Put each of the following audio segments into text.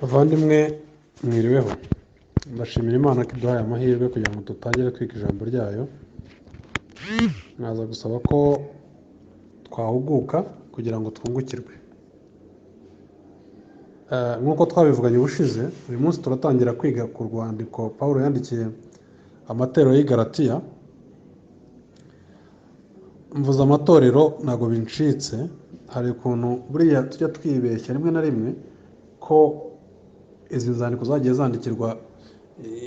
Bavandimwe mwiriweho, ndashimira Imana ko iduhaye amahirwe kugira ngo dutangire kwiga ijambo ryayo. Naza gusaba ko twahuguka kugira ngo twungukirwe. Nk'uko twabivuganye ubushize, uyu munsi turatangira kwiga ku rwandiko Pawulo yandikiye amatorero y'i Galatiya. Mvuze amatorero ntabwo bincitse, hari ukuntu buriya tujya twibeshya rimwe na rimwe ko izi nzandiko zagiye zandikirwa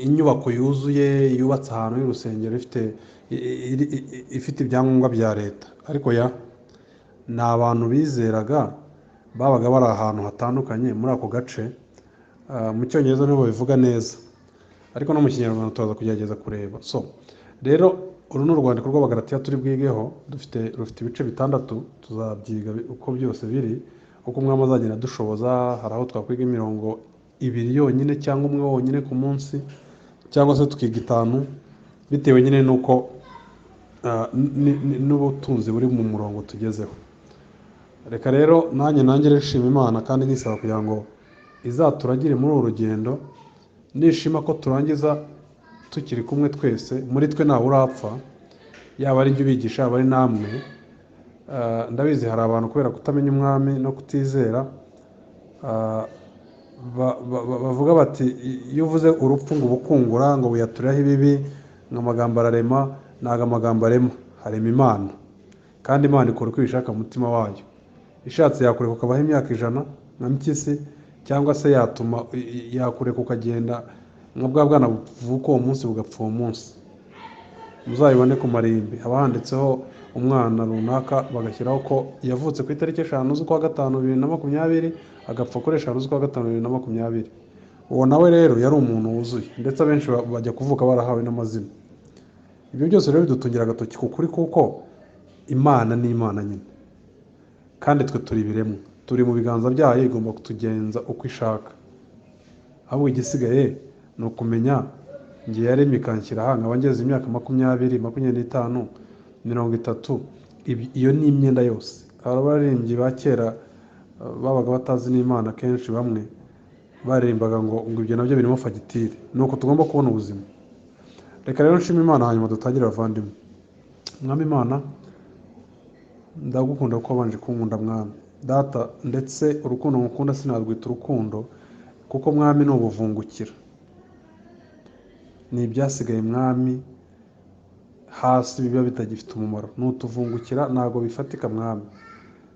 inyubako yuzuye yubatse ahantu y'urusengero ifite ibyangombwa bya leta, ariko ni abantu bizeraga babaga bari ahantu hatandukanye muri ako gace. Mu cyongereza niho babivuga neza, ariko no mu kinyarwanda turaza kugerageza kureba. Rero uru ni urwandiko rw'Abagalatiya turi bwigeho, rufite ibice bitandatu. Tuzabyiga uko byose biri, uko umwami azagenda dushoboza. Hari aho twakwiga imirongo 2 yonyine cyangwa umwe wonyine ku munsi, cyangwa se tukiga 5 bitewe nyine nuko n'ubutunzi buri mu murongo tugezeho. Reka rero nanjye nshima Imana kandi nisaba kugira ngo izaturagire muri uru rugendo. Nishima ko turangiza tukiri kumwe twese, muri twe ntawe urapfa, yaba ari njye ubigisha yaba ari namwe. Ndabizi hari abantu kubera kutamenya umwami no kutizera bavuga bati iyo uvuze urupfu ngo ubukungura, ngo buyaturiraho ibibi, ngo amagambo ararema. Ntabwo amagambo arema, harema Imana, kandi Imana ikora uko ibishaka mu mutima wayo. Ishatse yakureka ukabaho imyaka 100 nka mpyisi, cyangwa se yakureka ukagenda nka bwa bwana buvuka uwo munsi bugapfa uwo munsi. Muzabibone ku marimbi haba handitseho umwana runaka, bagashyiraho ko yavutse ku itariki 5 z'ukwa 5 2020, agapfa kuri 5 z'ukwa 5 2020. Uwo nawe rero yari umuntu wuzuye, ndetse abenshi bajya kuvuka barahawe n'amazina. Ibyo byose rero bidutungira agatoki ku kuri, kuko Imana ni Imana nyine, kandi twe turi ibiremwa, turi mu biganza byayo, igomba kutugenza uko ishaka. Ahubwo igisigaye ni ukumenya ngiye yaremye ikanshyira aha, nkaba ngeze imyaka 20, 25, 30. Iyo ni imyenda yose. Abaririmbyi ba kera babaga batazi n'Imana, kenshi bamwe baririmbaga ngo ibyo nabyo birimo fagitire. Ni uko tugomba kubona ubuzima. Reka rero nshima Imana, hanyuma dutangire bavandimwe. Mwami Imana, ndagukunda kuko wabanje kunkunda Mwami Data, ndetse urukundo ngukunda sinarwita urukundo, kuko Mwami ni ubuvungukira, ni ibyasigaye Mwami hasi biba bitagifite umumaro. N'utuvungukira ntabwo bifatika Mwami.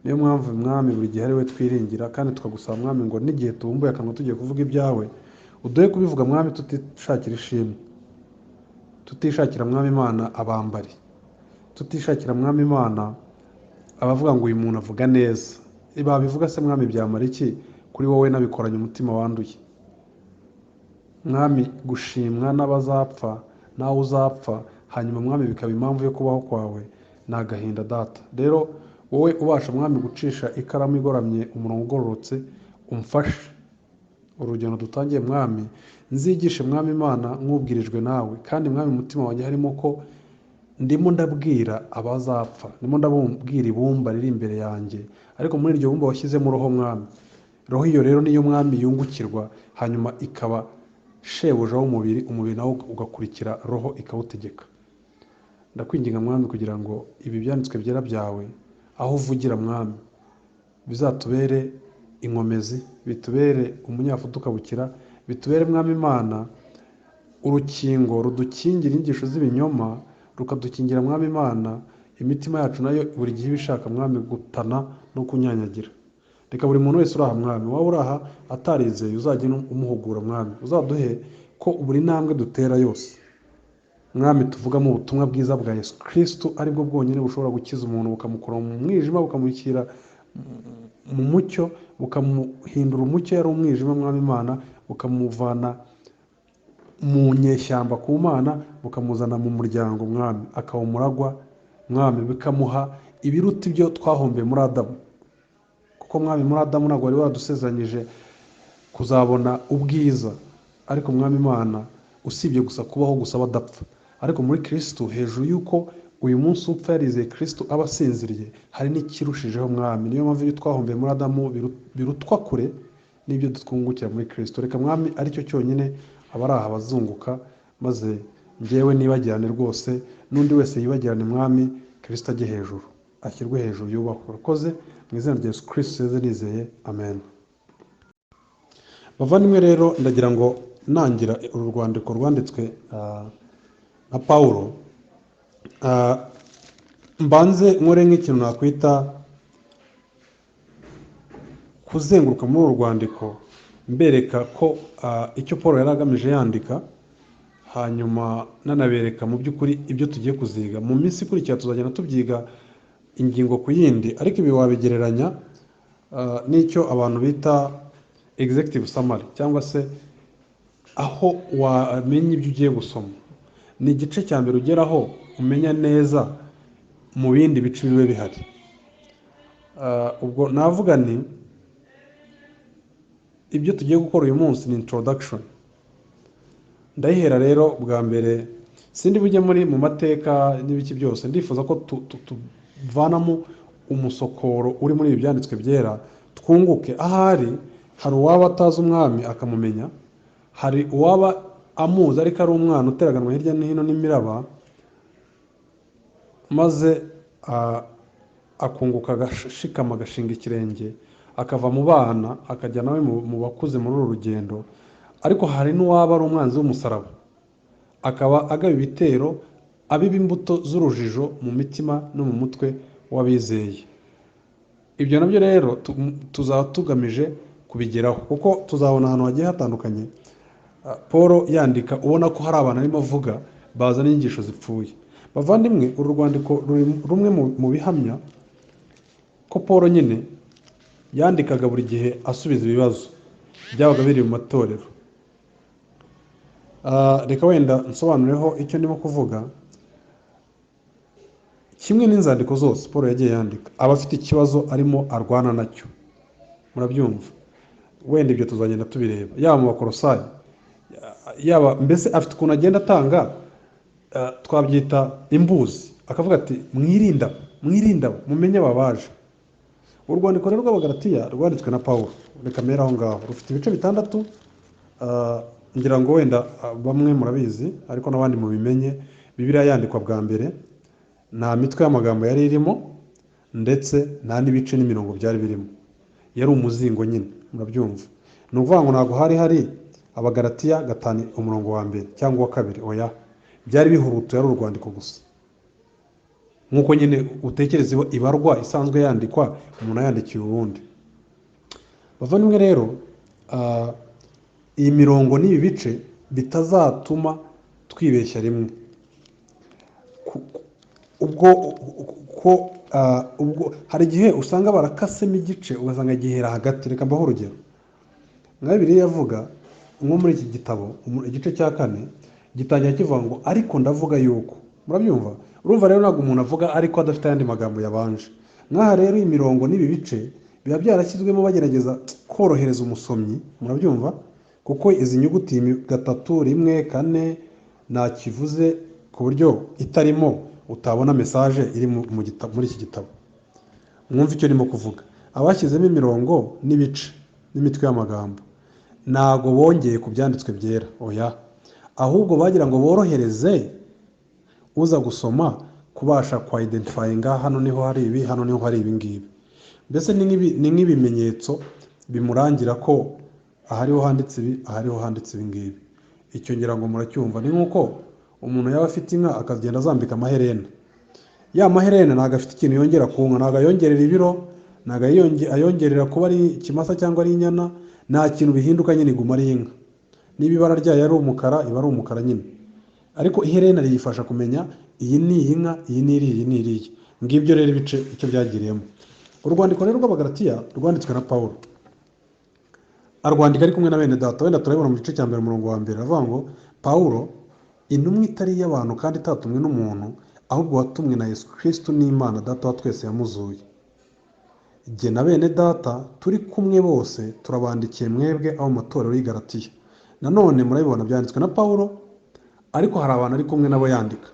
Niyo mpamvu Mwami buri gihe ari we twiringira, kandi tukagusaba Mwami ngo n'igihe tubumbuye akanwa tugiye kuvuga ibyawe, uduhe kubivuga Mwami tutishakira ishimwe, tutishakira Mwami Imana abambari, tutishakira Mwami Imana abavuga ngo uyu muntu avuga neza. Babivuga se Mwami byamara iki kuri wowe nabikoranye umutima wanduye? Mwami, gushimwa n'abazapfa nawe uzapfa, hanyuma Mwami bikaba impamvu yo kubaho kwawe, ni agahinda Data. Rero wowe ubasha Mwami gucisha ikaramu igoramye umurongo ugororotse, umfashe urugendo dutangiye Mwami, nzigishe Mwami Imana nk'ubwirijwe nawe. Kandi Mwami umutima wanjye harimo ko ndimo ndabwira abazapfa, ndimo ndabwira ibumba riri imbere yanjye, ariko muri iryo bumba washyizemo roho Mwami. Roho iyo rero niyo Mwami yungukirwa, hanyuma ikaba shebuja w'umubiri, umubiri nawo ugakurikira roho ikawutegeka. Ndakwinginga Mwami kugira ngo ibi byanditswe byera byawe, aho uvugira Mwami, bizatubere inkomezi, bitubere umunyafuta ukabukira, bitubere Mwami Imana urukingo rudukingira inyigisho z'ibinyoma, rukadukingira Mwami Imana imitima yacu nayo buri gihe ibishaka Mwami gutana no kunyanyagira. Reka buri muntu wese uraha Mwami, waba uraha atarizeye, uzajye umuhugura Mwami. Uzaduhe ko buri ntambwe dutera yose Mwami tuvugamo ubutumwa bwiza bwa Yesu Kristo, aribwo bwonyine bushobora gukiza umuntu, bukamukura mu mwijima bukamushyira mu mucyo, bukamuhindura umucyo yari umwijima Mwami Imana, bukamuvana mu nyeshyamba ku Mana, bukamuzana mu muryango Mwami, akaba umuragwa Mwami, bikamuha ibiruta ibyo twahombeye muri Adamu. Kuko Mwami muri Adamu ntabwo wari waradusezeranyije kuzabona ubwiza, ariko Mwami Imana usibye gusa kubaho gusa badapfa, ariko muri Kristo, hejuru y'uko uyu munsi upfa yarizeye Kristo aba asinziriye, hari n'ikirushijeho Mwami. Niyo mpamvu iyo twahombeye muri Adamu birutwa kure n'ibyo twungukira muri Kristo. Reka mwami aricyo cyonyine aba ari aha bazunguka, maze njyewe nibagirane rwose, n'undi wese yibagirane mwami, Kristo ajye hejuru, ashyirwe hejuru, yubahwe. Urakoze, mu izina rya Yesu Kristo seze nizeye, amen. Bavandimwe rero, ndagira ngo nangira uru rwandiko rwanditswe na Pawulo, mbanze nkore nk'ikintu nakwita kuzenguruka muri uru rwandiko mbereka ko icyo Paul yari agamije yandika, hanyuma nanabereka mu by'ukuri ibyo tugiye kuziga mu minsi ikurikira. Tuzagenda tubyiga ingingo ku yindi, ariko ibi wabigereranya n'icyo abantu bita executive summary, cyangwa se aho wamenya ibyo ugiye gusoma. Ni igice cya mbere ugeraho umenya neza mu bindi bice bibe bihari. Ubwo navuga ni ibyo tugiye gukora uyu munsi ni introduction. Ndayihera rero bwa mbere, sindi bujye mu mateka n'ibiki byose, ndifuza ko tuvanamo umusokoro uri muri ibi byanditswe byera, twunguke. Ahari hari uwaba atazi umwami akamumenya, hari uwaba amuzi ariko ari umwana uteraganwa hirya no hino n'imiraba, maze akunguka agashikama, agashinga ikirenge, akava mu bana akajya nawe mu bakuze muri uru rugendo. Ariko hari n'uwaba ari umwanzi w'umusaraba, akaba agaba ibitero, abiba imbuto z'urujijo mu mitima no mu mutwe w'abizeye. Ibyo nabyo rero tuzaba tugamije kubigeraho, kuko tuzabona ahantu hagiye hatandukanye Paul yandika ubona ko hari abantu arimo avuga bazana inyigisho zipfuye. Bavandimwe, uru rwandiko ruri rumwe mu bihamya ko Paul nyine yandikaga buri gihe asubiza ibibazo byabaga biri mu matorero. Reka wenda nsobanureho icyo ndimo kuvuga. Kimwe n'inzandiko zose Paul yagiye yandika, aba afite ikibazo arimo arwana nacyo, murabyumva. Wenda ibyo tuzagenda tubireba, yaba mu Bakolosayi, yaba mbese afite ukuntu agenda atanga, twabyita imbuzi, akavuga ati mwirinda mumenye ababaje. Urwandiko rero rw'Abagalatiya rwanditswe na Pawulo, reka mbere aho ngaho, rufite ibice 6. Ngira ngo wenda bamwe murabizi ariko n'abandi mubimenye, Bibiliya yandikwa bwa mbere nta mitwe y'amagambo yari irimo, ndetse nta n'ibice n'imirongo byari birimo, yari umuzingo nyine, murabyumva. Ni ukuvuga ngo ntabwo hari Abagalatiya 5 umurongo wa mbere cyangwa wa 2, oya, byari bihurutuye ari urwandiko gusa, nk'uko nyine utekereza ibarwa isanzwe yandikwa umuntu ayandikiye uwundi. Bavandimwe rero, iyi mirongo n'ibi bice bitazatuma twibeshya rimwe, ubwo hari igihe usanga barakasemo igice ugasanga gihera hagati. Reka mbaho urugero. Nka Bibiliya yavuga nko muri iki gitabo, igice cya 4 gitangira kivuga ngo ariko ndavuga yuko, murabyumva. Urumva rero ntabwo umuntu avuga ariko adafite ayandi magambo yabanje. Nk'aha rero imirongo n'ibi bice biba byarashyizwemo bagerageza korohereza umusomyi, murabyumva, kuko izi nyuguti 3, 1, 4 nta kivuze, ku buryo itarimo utabona message iri muri iki gitabo. Mwumva icyo ndimo kuvuga. Abashyizemo imirongo n'ibice n'imitwe y'amagambo ntago bongeye ku byanditswe byera, oya, ahubwo bagira ngo borohereze uza gusoma kubasha kwa identifyinga, hano niho hari ibi, hano niho hari ibi ngibi. Mbese ni nk'ibimenyetso bimurangira ko ahariho handitse ibi, ahariho handitse ibi ngibi. Icyo ngira ngo muracyumva. Ni nk'uko umuntu yaba afite inka akagenda azambika amaherena. Ya maherena ntago afite ikintu yongera ku nka, ntago ayongerera ibiro, ntago ayongerera kuba ari ikimasa cyangwa ari inyana, nta kintu bihinduka, nyine iguma ari inka. Niba ibara ryayo ari umukara, iba ari umukara nyine. Ariko iherena riyifasha kumenya iyi ni iyi nka, iyi ni iriya, iyi ni iriya. Ngibyo rero ibice icyo byagiriyemo. Urwandiko rero rw'Abagalatiya rwanditswe na Pawulo, arwandika ari kumwe na bene data. Wenda turabibona mu gice cya mbere umurongo wa mbere, avuga ngo Pawulo, intumwa itari iy'abantu kandi itatumwe n'umuntu, ahubwo watumwe na Yesu Kristo n'Imana Data wa twese yamuzuye. Jye na bene data turi kumwe bose turabandikiye mwebwe abo mu matorero y'i Galatiya. Nanone murabibona byanditswe na Pawulo, ariko hari abantu ari kumwe nabo yandika.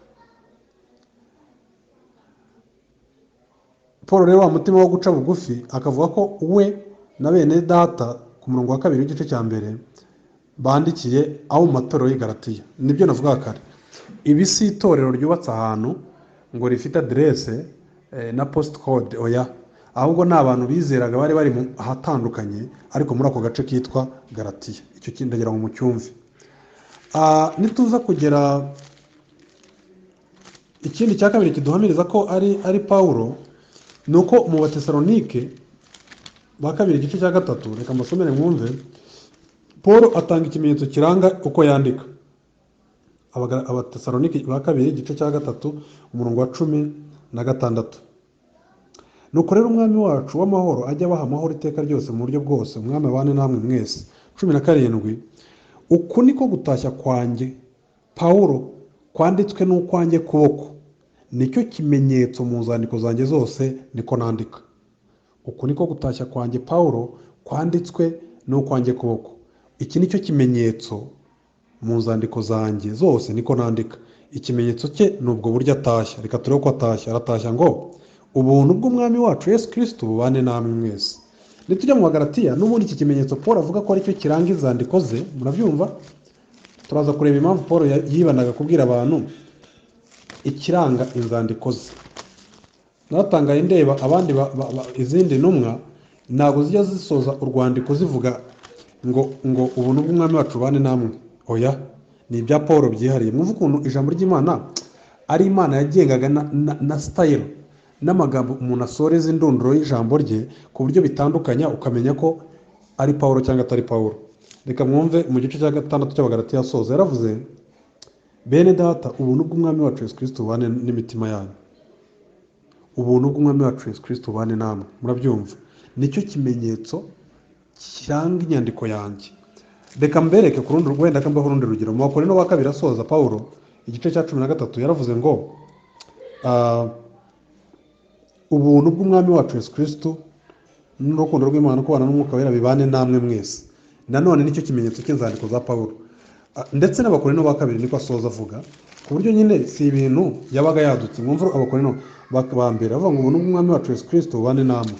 Paul rero wa mutima wo guca bugufi akavuga ko we na bene data ku murongo wa 2 w'igice cya mbere bandikiye abo mu matorero y'i Galatiya. Nibyo navuga kare, ibi si itorero ryubatse ahantu ngo rifite aderese na postcode, oya, ahubwo ni abantu bizeraga bari bari ahatandukanye ariko muri ako gace kitwa Galatiya. Icyo kindi ndagira ngo mucyumve. Nituza kugera ikindi cya kabiri kiduhamiriza ko ari Pawulo, ni uko mu Batesalonike ba kabiri igice cya 3, reka mbasomere mwumve. Paul atanga ikimenyetso kiranga uko yandika. Abatesalonike ba kabiri igice cya 3 umurongo wa 16. Nuko rero umwami wacu w'amahoro ajya abaha amahoro iteka ryose mu buryo bwose, umwami abane namwe mwese. 17. Uku niko gutashya kwanjye Pawulo kwanditswe n'ukwanjye kuboko, nicyo kimenyetso mu nzandiko zanjye zose niko nandika. Uku niko gutashya kwanjye Pawulo kwanditswe n'ukwanjye kuboko, iki nicyo kimenyetso mu nzandiko zanjye zose niko nandika. Ikimenyetso cye ni ubwo buryo atashya. Reka turebe ko atashya. Aratashya ngo ubuntu bw'umwami wacu Yesu Kristo bubane namwe mwese. Nitujya mu Galatiya, n'ubundi iki kimenyetso Paul avuga ko ari cyo kiranga inzandiko ze, murabyumva. Turaza kureba impamvu Paul yibandaga kubwira abantu ikiranga inzandiko ze. Natangaye ndeba abandi izindi ntumwa ntabwo zijya zisoza urwandiko zivuga ngo ubuntu bw'umwami wacu bane namwe. Oya, ni ibya Paul byihariye. Mwumva ukuntu ijambo ry'Imana ari Imana yagengaga na style n'amagambo umuntu asoreza indunduro y'ijambo rye ku buryo bitandukanya, ukamenya ko ari Pawulo cyangwa atari Pawulo. Reka mwumve mu gice cya 6 cy'Abagalatiya asoza yaravuze, bene data, ubuntu bw'umwami wacu Yesu Kristo bane n'imitima yanyu. Ubuntu bw'umwami wacu Yesu Kristo bane namwe. Murabyumva, nicyo kimenyetso kiranga inyandiko yanjye. Reka mbereke ku rundi wenda kambaho urundi rugero. Mu Bakorinto ba 2 asoza Pawulo igice cya 13 yaravuze ngo ubuntu bw'umwami wacu Yesu Kristo n'urukundo rw'Imana kubana n'umwuka wera bibane namwe mwese. Nanone nicyo kimenyetso cy'inzandiko za Pawulo. Ndetse n'Abakorinto ba 2 niko asoza avuga, ku buryo nyine si ibintu yabaga yadutse. Mwumva Abakorinto ba mbere avuga ngo ubuntu bw'umwami wacu Yesu Kristo bubane namwe.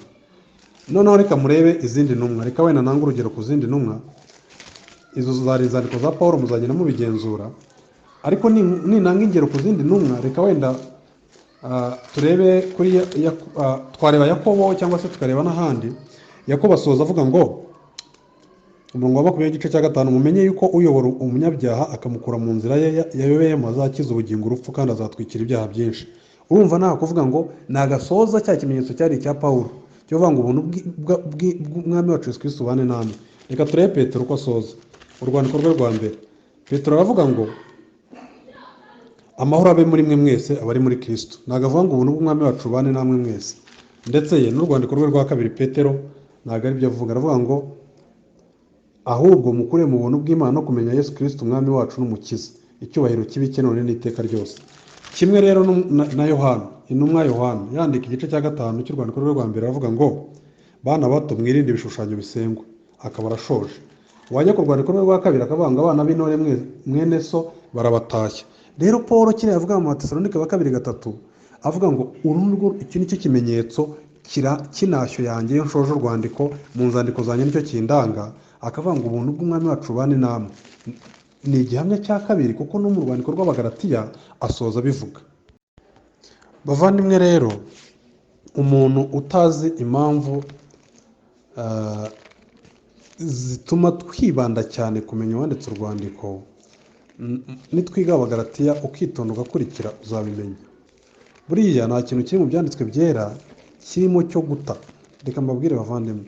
Noneho reka murebe izindi ntumwa. Reka wenda nanga urugero ku zindi ntumwa. Izo zari inzandiko za Pawulo, muzagenda mubigenzura. Ariko ninanga ingero ku zindi ntumwa, reka wenda turebe kuri twareba Yakobo cyangwa se tukareba n'ahandi. Yakobo asoza avuga ngo umurongo wa 20 igice cya 5, mumenye yuko uyobora umunyabyaha akamukura mu nzira ye yayobereyemo azakiza ubugingo urupfu kandi azatwikira ibyaha byinshi. Urumva nta kuvuga ngo nagasoza cya kimenyetso cyari icya Pawulo cyo vuga ngo ubuntu bw'umwami wacu Yesu Kristo bane namwe. Reka turebe Petero uko asoza urwandiko rwe rwa mbere. Petero aravuga ngo amahoro abe muri mwe mwese abari muri Kristo. Ntago avuga ngo ubuntu bw'umwami wacu bane namwe mwese. Ndetse ye n'urwandiko rwe rwa 2 Petero ntago ari byo avuga. Aravuga ngo ahubwo mukure mu buntu bw'Imana no kumenya Yesu Kristo umwami wacu n'umukiza, icyubahiro kibike none n'iteka ryose. Kimwe rero na Yohana, intumwa Yohana yandika igice cya 5 cy'urwandiko rwe rwa mbere aravuga ngo bana bato mwirinde ibishushanyo bisengwa. Akaba arashoje. Wajya ku rwandiko rwe rwa 2 akavuga ngo abana b'intore mwene so barabatashya. Rero Paul kiriya avuga mu Batesalonike ba 2:3 avuga ngo urunurwo iki nicyo kimenyetso kinashyo yanjye iyo nshoje urwandiko mu nzandiko zanjye nicyo kindanga. Akavuga ngo ubuntu bw'umwami wacu bane namwe. Ni igihamya cya kabiri kuko no mu rwandiko rw'Abagalatiya asoza bivuga. Bavandimwe rero, umuntu utazi impamvu zituma twibanda cyane kumenya uwanditse urwandiko, nitwiga Abagalatiya ukitonda ugakurikira uzabimenya. Buriya nta kintu kiri mu byanditswe byera kirimo cyo guta. Reka mbabwire bavandimwe,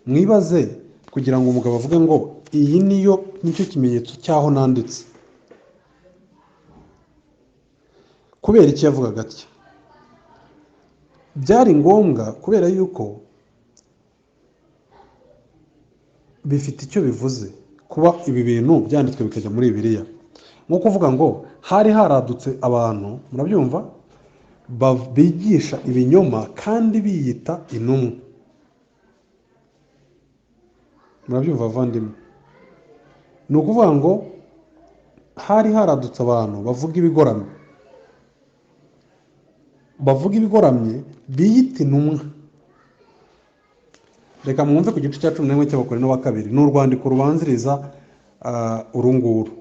mwibaze kugira ngo umugabo avuge ngo iyi nicyo kimenyetso cyaho nanditse. Kubera iki yavugaga atya? Byari ngombwa kubera yuko bifite icyo bivuze kuba ibi bintu byanditswe bikajya muri Bibiliya. Nko kuvuga ngo hari haradutse abantu, murabyumva, bigisha ibinyoma kandi biyita intumwa. Murabyumva bavandimwe? Ni ukuvuga ngo hari haradutse abantu bavuga ibigoramye biyita intumwa. reka mwumve ku gice cya 11 cy'Abakorinto wa kabiri. Ni urwandiko rubanziriza urunguru.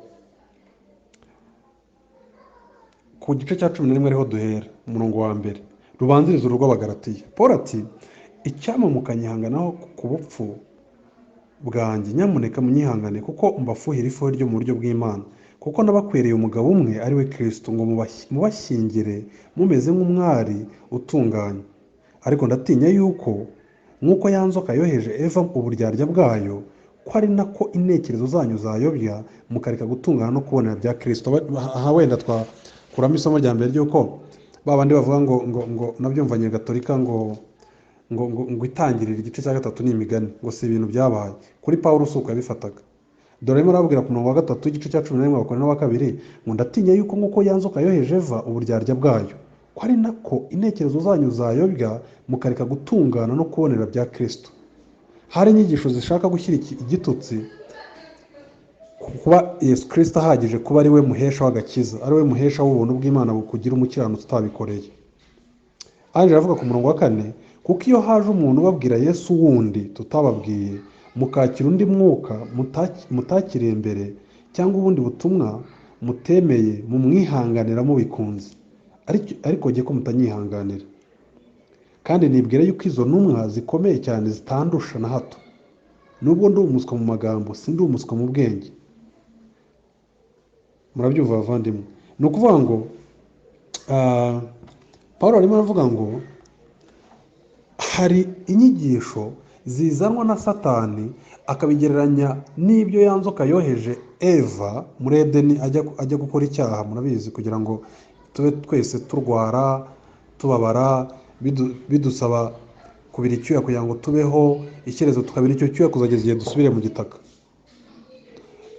Ku gice cya 11 ariho duhera umurongo wa mbere, rubanziriza urw'Abagalatiya. Paul ati: icyampa mukanyihanganaho ku bupfu bwanjye, nyamuneka munyihangane kuko mbafuhira ifuhe ryo mu buryo bw'Imana, kuko nabakwereye umugabo umwe ari we Kristo, ngo mubashyingire mumeze nk'umwari utunganye. Ariko ndatinya yuko nk'uko ya nzoka yoheje Eva uburyarya bwayo, ko ari nako intekerezo zanyu zayobya, mukareka gutungana no kubonera bya Kristo. Aha wenda twakuramo isomo rya mbere ry'uko babandi bavuga ngo nabyumvanye Gatolika ngo itangirira igice cya 3 ni imigani, ngo si ibintu byabaye. Kuri Pawulo uko yabifataga. Dore arimo arababwira ku murongo wa 3 igice cya 11 Abakorinto wa kabiri, ngo ndatinya yuko nk'uko ya nzoka yoheje Eva uburyarya bwayo, ko ari nako intekerezo zanyu zayobya, mukareka gutungana no kubonera bya Kristo. Hari inyigisho zishaka gushyira igitutsi kuba Yesu Kristo ahagije kuba ari we muhesha w'agakiza, ari we muhesha w'ubuntu bw'Imana bukugira umukiranutsi utabikoreye. Aje aravuga ku murongo wa 4, kuko iyo haje umuntu ubabwira Yesu wundi tutababwiye, mukakira undi mwuka mutakiriye mbere, cyangwa ubundi butumwa mutemeye, mumwihanganira mubikunze. Ariko jye ko mutanyihanganira. Kandi nibwira yuko izo ntumwa zikomeye cyane zitandusha na hato. Nubwo ndi umuswa mu magambo, sindi umuswa mu bwenge. Murabyumva bavandimwe? Ni ukuvuga ngo Pawulo arimo aravuga ngo hari inyigisho zizanwa na Satani akabigereranya n'ibyo ya nzoka yoheje Eva muri Edeni ajya gukora icyaha, murabizi, kugira ngo tube twese turwara, tubabara, bidusaba kubira icyuya kugira ngo tubeho, icyerezo tukabira icyo cyuya kuzageza igihe dusubire mu gitaka.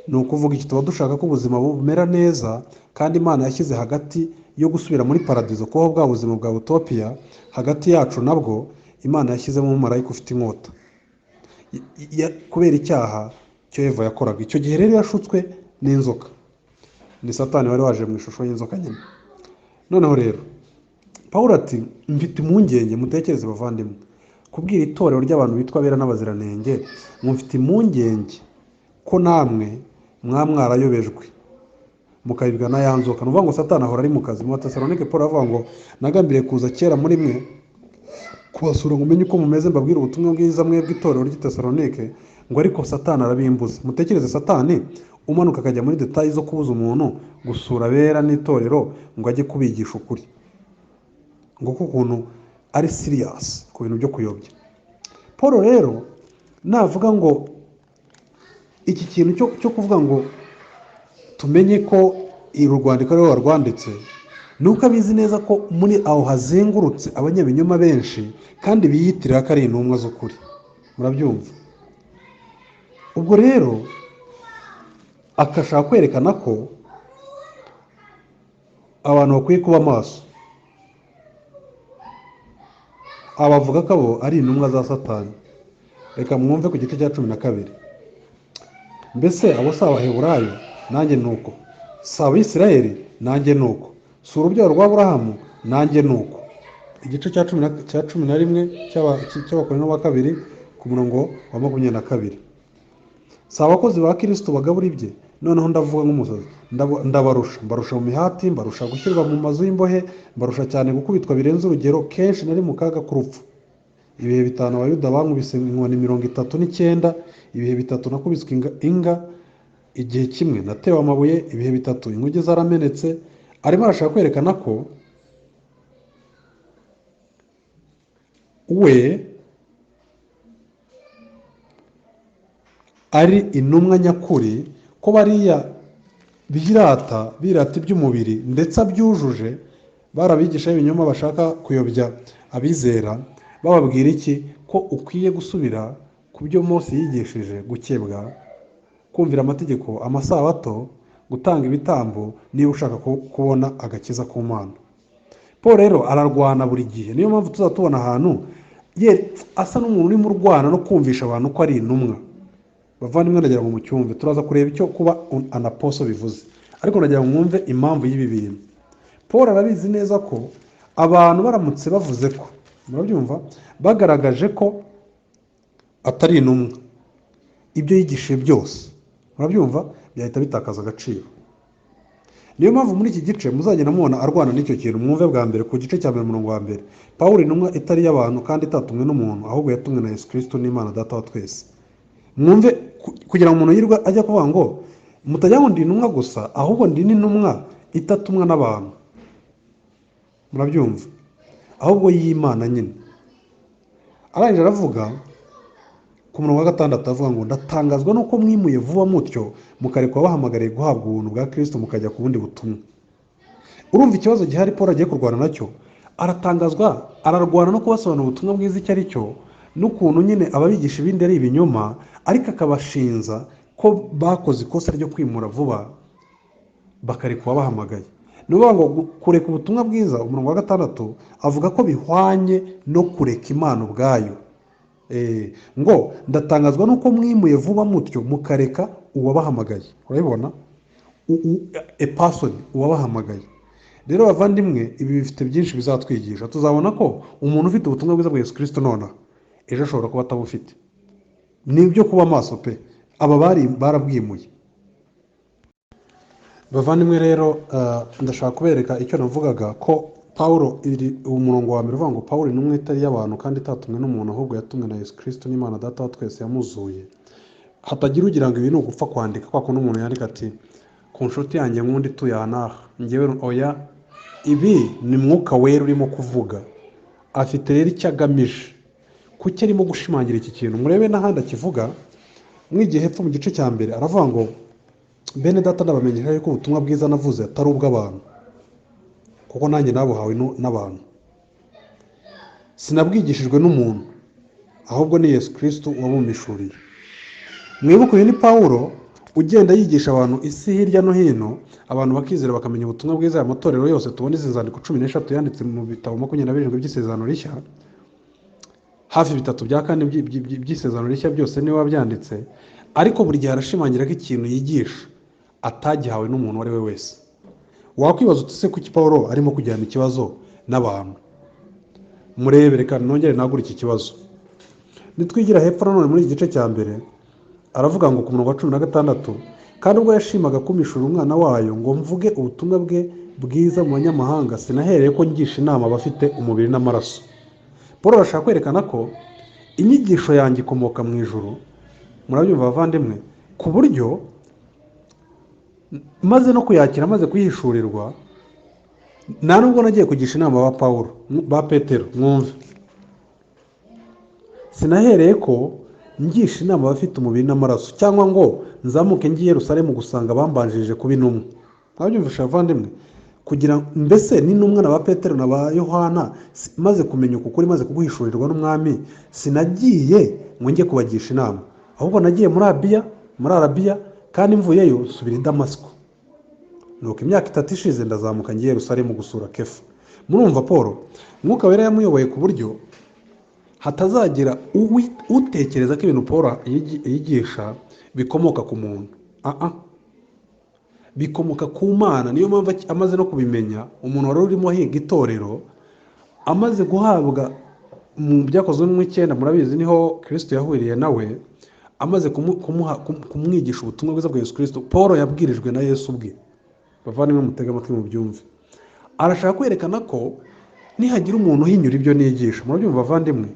Ni ukuvuga iki, tuba dushaka ko ubuzima bumera neza, kandi Imana yashyize hagati yo gusubira muri paradizo, kubaho bwa buzima bwa utopiya, hagati yacu nabwo Imana yashyizemo umumarayika ufite inkota kubera icyaha cyo Eva yakoraga. Icyo gihe rero yashutswe n'inzoka, ni Satani wari waje mu ishusho y'inzoka nyine. Noneho rero Pawulo ati: mfite impungenge, mutekereze bavandimwe, kubwira itorero ry'abantu bitwa abera n'abaziranenge, mufite impungenge ko namwe mwarayobejwe mukayibwa na ya nzoka. Nuvuga ngo Satani ahora ari mu kazi. Mu Batesalonike Paul avuga ngo nagambiriye kuza kera muri mwe kubasura ngo umenye uko mumeze, mbabwira ubutumwa bwiza mwebwe itorero ry'i Tesalonike, ngo ariko Satani arabimbuza. Mutekereze Satani umanuka akajya muri details zo kubuza umuntu gusura abera n'itorero ngo ajye kubigisha ukuri, ngo ukuntu ari serious ku bintu byo kuyobya. Paul rero navuga ngo iki kintu cyo kuvuga ngo tumenye ko uru rwandiko rero warwanditse, nuko abizi neza ko muri aho hazengurutse abanyabinyoma benshi kandi biyitirira ko ari intumwa z'ukuri. Murabyumva? Ubwo rero akashaka kwerekana ko abantu bakwiye kuba maso. Abavuga ko abo ari intumwa za Satani. Reka mwumve ku gice cya 12. Mbese abo si Abaheburayo? Nanjye nuko. Si Abisirayeli? Nanjye nuko. Si urubyaro rwa Aburahamu? Nanjye nuko. Igice cya 11 cy'Abakorinto wa kabiri ku murongo wa 22. Si abakozi ba Kristo bagabura ibye? Noneho ndavuga nk'umusazi. Mbarusha mu mihati, mbarusha gushyirwa mu mazu y'imbohe, mbarusha cyane gukubitwa birenze urugero, kenshi nari mu kaga k'urupfu. Ibihe 5 Abayuda bankubise inkoni 39, ibihe 3 nakubiswe inga, igihe kimwe natewe amabuye, ibihe 3 inkuge zaramenetse. Arimo arashaka kwerekana ko we ari intumwa nyakuri, ko bariya birata iby'umubiri ndetse abyujuje, barabigisha ibinyoma bashaka kuyobya abizera, bababwira iki? Ko ukwiye gusubira ku byo Mose yigishije, gukebwa, kumvira amategeko, amasabato, gutanga ibitambo, niba ushaka kubona agakiza ku Mana. Paul rero ararwana buri gihe. Niyo mpamvu tuzatubona ahantu asa n'umuntu urimo urwana no kumvisha abantu ko ari intumwa. Bavandimwe, ndagira ngo mucyumve, turaza kureba icyo kuba anaposo bivuze, ariko ndagira ngo mwumve impamvu y'ibi bintu. Paul arabizi neza ko abantu baramutse bavuze ko, murabyumva, bagaragaje ko atari intumwa, ibyo yigishije byose murabyumva byahita bitakaza agaciro. Niyo mpamvu muri iki gice muzagenda mubona arwana n'icyo kintu. Mwumve bwa mbere ku gice cya mbere umurongo wa mbere, Pawulo intumwa itari y'abantu kandi itatumwe n'umuntu, ahubwo yatumwe na Yesu Kristo n'Imana Data wa twese. Mwumve kugira ngo umuntu yirwa ajya kuvuga ngo mutajya ngo ndi intumwa gusa, ahubwo ndi n'intumwa itatumwa n'abantu, murabyumva, ahubwo y'Imana nyine. Arangije aravuga ku murongo wa 6 avuga ngo ndatangazwa nuko mwimuye vuba mutyo mukarekwa bahamagariye guhabwa ubuntu bwa Kristo mukajya ku bundi butumwa. Urumva ikibazo gihari Paul agiye kurwana nacyo, aratangazwa, ararwana no kubasobanura ubutumwa bwiza icyo ari cyo, n'ukuntu nyine ababigisha ibindi ari ibinyoma, ariko akabashinza ko bakoze ikosa ryo kwimura vuba bakarekwa bahamagaye. Nuvuga ngo kureka ubutumwa bwiza, umurongo wa 6 avuga ko bihwanye no kureka Imana ubwayo. Ngo ndatangazwa nuko mwimuye vuba mutyo mukareka uwabahamagaye. Urabibona, a person uwabahamagaye. Rero bavandimwe, ibi bifite byinshi bizatwigisha. Tuzabona ko umuntu ufite ubutumwa bwiza bwa Yesu Kristo nona ejo ashobora kuba atabufite. Nibyo kuba maso pe, aba barabwimuye. Bavandimwe rero ndashaka kubereka icyo navugaga ko Pawulo umurongo wa mbere uvuga ngo Pawulo intumwa itari y'abantu kandi itatumwe n'umuntu, ahubwo yatumwe na Yesu Kristo n'Imana Data wa twese yamuzuye. Hatagira ugira ngo ibi ni ugupfa kwandika kwa kuno umuntu yandika ati ku nshuti yanjye nk'undi tuye aha njyewe, oya, ibi ni Mwuka Wera urimo kuvuga. Afite rero icyo agamije, kuki arimo gushimangira iki kintu. Murebe n'ahandi akivuga mwigihe hepfo mu gice cya mbere aravuga ngo bene data ndabamenyesha yuko ubutumwa bwiza navuze atari ubw'abantu, kuko nanjye nabuhawe n'abantu, sinabwigishijwe n'umuntu, ahubwo ni Yesu Kristo wabumishuriye. Mwibuke uyu ni Pawulo ugenda yigisha abantu isi hirya no hino, abantu bakizera bakamenya ubutumwa bwiza. Amatorero yose tubona izi nzandiko 13 yanditse mu bitabo 27 by'isezerano rishya, hafi 3 bya kane by'isezerano rishya byose niwe wabyanditse, ariko buri gihe arashimangira ko ikintu yigisha atagihawe n'umuntu uwo ari we wese. Wakwibaza utse kuki Pawulo arimo kujyana ikibazo n'abantu. Murebe, reka nongere nagura iki kibazo. Nitwigira hepfo nanone muri iki gice cya mbere aravuga ngo ku murongo wa 16, kandi ubwo yashimaga kumishura umwana wayo ngo mvuge ubutumwa bwe bwiza mu banyamahanga, sinahereye ko ngisha inama abafite umubiri n'amaraso. Paul arashaka kwerekana ko inyigisho yanjye ikomoka mu ijuru, murabyumva bavandimwe, ku buryo maze no kuyakira, maze kuyihishurirwa, nta nubwo nagiye kugisha inama ba Petero. Mwumve, sinahereye ko ngisha inama abafite umubiri n'amaraso, cyangwa ngo nzamuke ngiye Yerusalemu gusanga bambanjirije kuba intumwa. Mwabyumvisha bavandimwe, kugira mbese n'intumwa na ba Petero na ba Yohana, maze kumenya ukuri, maze kuguhishurirwa n'umwami, sinagiye ngo njye kubagisha inama, ahubwo nagiye muri Arabiya, kandi mvuyeyo subira i Damasiko. Nuko imyaka 3 ishize ndazamuka ngiye Yerusalemu gusura Kefa. Murumva Paul Mwuka Wera yamuyoboye ku buryo hatazagira utekereza ko ibintu Paul yigisha bikomoka ku muntu. Bikomoka ku Mana. Niyo mpamvu amaze no kubimenya, umuntu wari urimo higa itorero, amaze guhabwa mu byakozwe mu 9, murabizi niho Kristo yahuriye nawe, amaze kumwigisha ubutumwa bwiza bwa Yesu Kristo. Paul yabwirijwe na Yesu ubwe. Bavandimwe mutega amatwi mu byumve. Arashaka kwerekana ko nihagira umuntu uhinyura ibyo nigisha, murabyumva bavandimwe,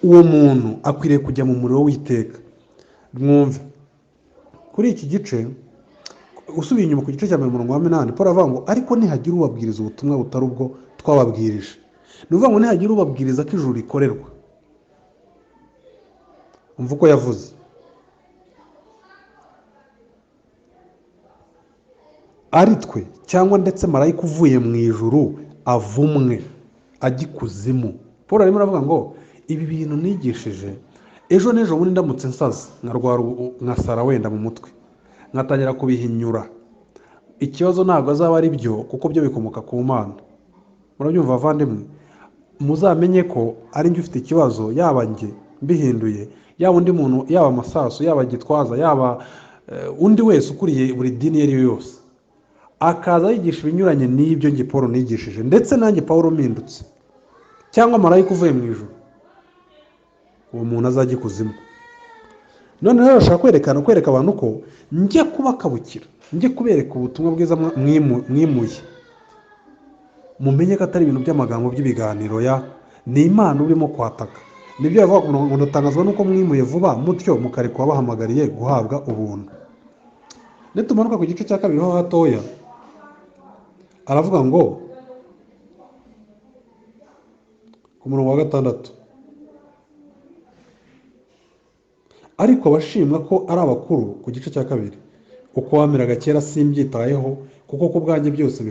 uwo muntu akwiriye kujya mu muriro w'iteka. Mwumve kuri iki gice, usubiye inyuma ku gice cya 8, Paul avuga ngo ariko nihagira ubabwiriza ubutumwa butari ubwo twababwirije. Nuvuga ngo nihagira ubabwiriza ko ijuru rikorerwa. Umva uko yavuze, ari twe cyangwa ndetse marayika uvuye mu ijuru avumwe ajya ikuzimu. Paul arimo aravuga ngo ibi bintu nigishije ejo n'ejo bundi ndamutse nsaza nkasara wenda mu mutwe, nkatangira kubihinyura, ikibazo ntabwo azaba ari byo, kuko byo bikomoka ku Mana. Murabyumva bavandimwe, muzamenye ko ari njye ufite ikibazo, yaba njye mbihinduye, yaba undi muntu, yaba Amasasu, yaba Gitwaza, yaba undi wese ukuriye buri dini yari yose, akaza yigisha ibinyuranye n'ibyo njye Paul nigishije, ndetse nanjye Paul mpindutse, cyangwa marayika uvuye mu ijuru, uwo muntu azajya ikuzimu. none rero arashaka kwereka abantu ko njye kubakabukira, njye kubereka ubutumwa bwiza mwimuye, mumenye ko atari ibintu by'amagambo by'ibiganiro ni Imana urimo kwataka. Nibyo yavuga ngo ndatangazwa nuko mwimuye vuba mutyo mukarekwa bahamagariye guhabwa ubuntu. Nitumanuka ku gice cya kabiri ho hatoya aravuga ngo ku murongo wa 6, ariko abashimwa ko ari abakuru, ku gice cya kabiri, uko wameraga kera simbyitayeho, kuko ku bwanjye byose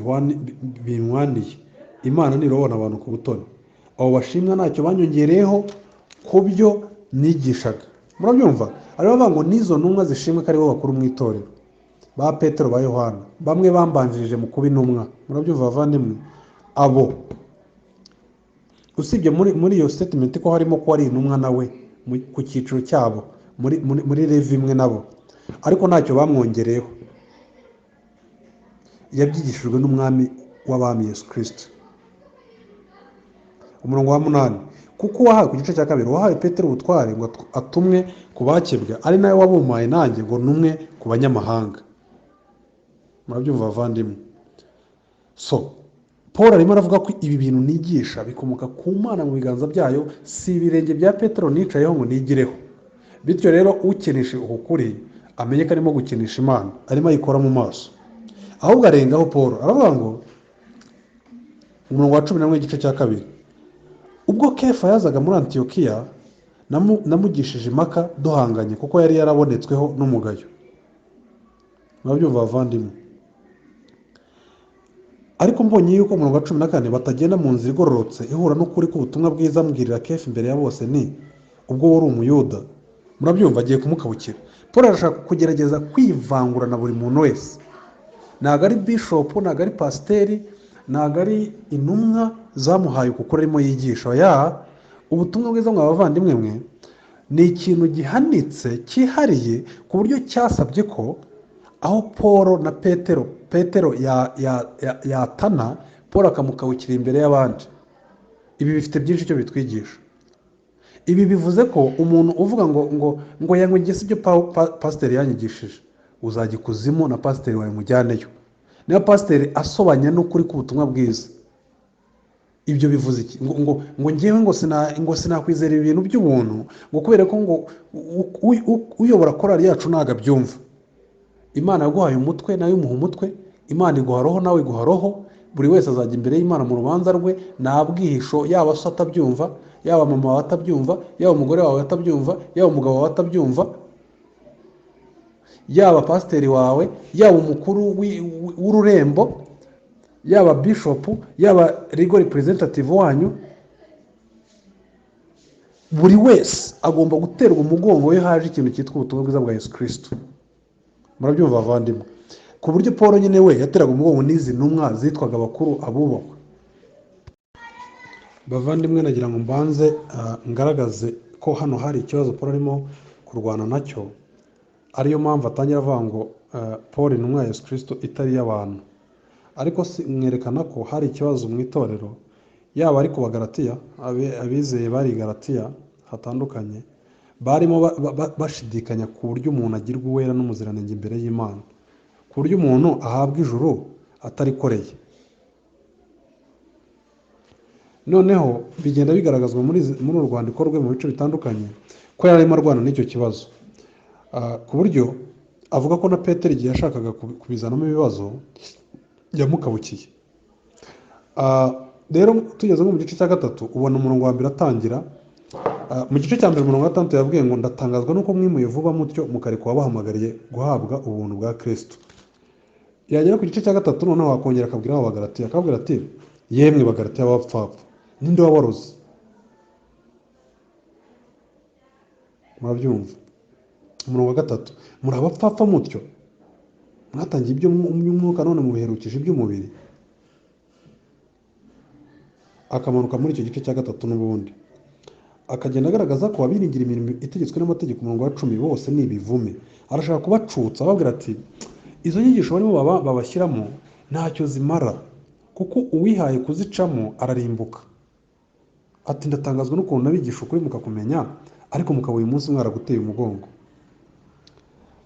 binywaniye, Imana nirobona abantu ku butoni. Abo bashimwa ntacyo banyongereyeho ku byo nigishaga. Murabyumva? Ariho bavuga ngo n'izo ntumwa zishimwe ko ari bo bakuru mu itorero, ba Petero, ba Yohana, bamwe bambanjirije mu kuba intumwa. Murabyumva bavandimwe? Abo usibye muri iyo statement ko harimo ko ari intumwa nawe ku cyiciro cyabo, muri level imwe nabo, ariko ntacyo bamwongereyeho. Yabyigishijwe n'umwami w'abami Yesu Kristo. Umurongo wa 8, kuko wahawe ku gice cya kabiri, wahawe Petero ubutware ngo atumwe ku bakebwe, ari nawe wabumpaye nanjye ngo numwe ku banyamahanga. Murabyumva bavandimwe? So Paul arimo aravuga ko ibi bintu nigisha bikomoka ku Mana mu biganza byayo, si ibirenge bya Petero nicayeho ngo nigireho. Bityo rero ukenesha ukuri amenye ko arimo gukenesha Imana, arimo ayikora mu maso. Ahubwo arengaho Paul aravuga ngo umurongo wa 11 igice cya kabiri, ubwo Kefa yazaga muri Antiyokiya namugishije impaka duhanganye, kuko yari yarabonetsweho n'umugayo. Murabyumva bavandimwe? Ariko mbonye yuko umurongo wa 14 batagenda mu nzira igororotse ihura n'ukuri k'ubutumwa bwiza, mbwirira Kefa imbere ya bose ni ubwo wari umuyuda. Murabyumva? Agiye kumukabukira. Paul arashaka kugerageza kwivangura na buri muntu wese. Ntabwo ari bishop, ntabwo ari pasiteri, ntabwo ari intumwa zamuhaye ukukuri arimo yigisha. Ubutumwa bwiza mw'abavandimwe mwe ni ikintu gihanitse cyihariye, ku buryo cyasabye ko aho Paul na Petero yatana, Paul akamukabukira imbere y'abandi. Ibi bifite byinshi cyo bitwigisha. Ibi bivuze ko umuntu uvuga ngo yangwigise ibyo pasiteri yanyigishije, uzajya ikuzimu na pasiteri wawe mujyaneyo. Niba pasiteri asobanya n'ukuri k'ubutumwa bwiza, ibyo bivuze iki? ngo ngewe ngo sinakwizera ibintu by'ubuntu, ngo kubera ko ngo uyobora korali yacu ntago abyumva. Imana yaguhaye umutwe, nawe umuha umutwe. Imana iguha roho, nawe iguha roho. Buri wese azajya imbere y'Imana mu rubanza rwe nta bwihisho, yaba se atabyumva, yaba mama wawe atabyumva, yaba umugore wawe atabyumva, yaba umugabo wawe atabyumva, yaba pasiteri wawe, yaba umukuru w'ururembo, yaba bishop, yaba legal representative wanyu. Buri wese agomba guterwa umugongo iyo haje ikintu cyitwa ubutumwa bwiza bwa Yesu Kristo. Murabyumva bavandimwe? Ku buryo Paul nyine we yateraga umugongo n'izi ntumwa zitwaga abakuru, abubahwa. Bavandimwe, nagira ngo mbanze ngaragaze ko hano hari ikibazo Paul arimo kurwana nacyo. Ariyo mpamvu atangira avuga ngo Paul intumwa ya Yesu Kristo itari y'abantu. Ariko mwerekana ko hari ikibazo mu itorero, yaba ari ku Bagalatiya, abizeye bari Galatiya hatandukanye, barimo bashidikanya ku buryo umuntu agirwa uwera n'umuziranenge imbere y'Imana, ku buryo umuntu ahabwa ijuru atarikoreye. Noneho bigenda bigaragazwa muri uru rwandiko rwe mu bice bitandukanye ko yarimo arwana n'icyo kibazo, ku buryo avuga ko na Petero igihe yashakaga kubizanamo ibibazo yamukabukiye. Rero tugeze mu gice cya 3 ubona umurongo wa 1 atangira. Mu gice cya 1 umurongo wa 6 yabwiye ngo ndatangazwa nuko mwimuye vuba mutyo mukarekwa bahamagariye guhabwa ubuntu bwa Kristo. Yagera ku gice cya 3 noneho wakongera akabwira abo Bagalatiya, akabwira ati yemwe Bagalatiya b'abapfapfa, ninde wabaroze? Murabyumva? Umurongo wa 3, muri abapfapfa mutyo mwatangiye iby'umwuka none mubiherukije iby'umubiri. Akamanuka muri icyo gice cya 3 n'ubundi akagenda agaragaza ko abiringira imirimo itegetswe n'amategeko. Umurongo wa 10 bose ni ibivume. Arashaka kubacutsa ababwira ati izo nyigisho barimo babashyiramo ntacyo zimara, kuko uwihaye kuzicamo ararimbuka. Ati ndatangazwa n'ukuntu nabigisha ukuri mukakumenya, ariko mukaba uyu munsi mwaraguteye umugongo.